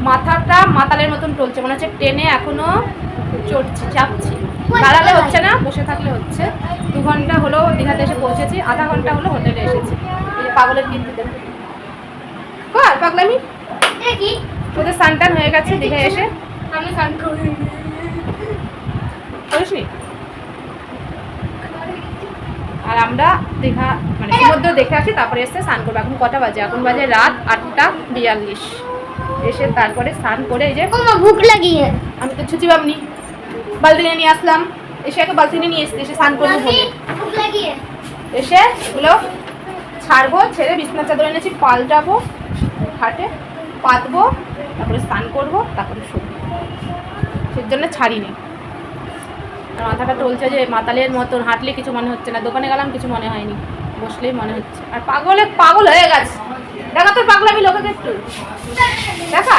মাথাটা মাতালের মতন টলছে, মনে হচ্ছে ট্রেনে এখনো চড়ছি, চাপছি। দাঁড়ালে হচ্ছে না, বসে থাকলে হচ্ছে। 2 ঘন্টা হলো দীঘাতে এসে পৌঁছেছি, আধা ঘন্টা হলো হোটেলে এসেছি। এই যে পাগলের কিন্তু দেখো কর পাগলামি। ওদের সানটান হয়ে গেছে দীঘায় এসে। আমি স্নান করি। করিসনি? আর আমরা দীঘা মানে সমুদ্র দেখে আসি, তারপরে এসে স্নান করবো। এখন কটা বাজে? এখন বাজে রাত 8:42। এসে তারপরে স্নান করে এই যে ভুক লাগিয়ে আমি তো ছুচি বামনি বালতি নিয়ে আসলাম। এসে একটা বালতি নিয়ে এসছি, এসে স্নান করবো বলে। ভুক লাগিয়ে এসে এগুলো ছাড়বো, ছেড়ে বিছানা চাদর এনেছি, পাল্টাবো, খাটে পাতবো, তারপরে স্নান করবো, তারপরে শুবো। সেই জন্য ছাড়িনি। আর মাথাটা টলছে যে মাতালের মতন, হাঁটলে কিছু মনে হচ্ছে না, দোকানে গেলাম কিছু মনে হয়নি, বসলেই মনে হচ্ছে। আর পাগল হয়ে গেছে। দেখা তোর পাগলামি লোকে একটু দেখা।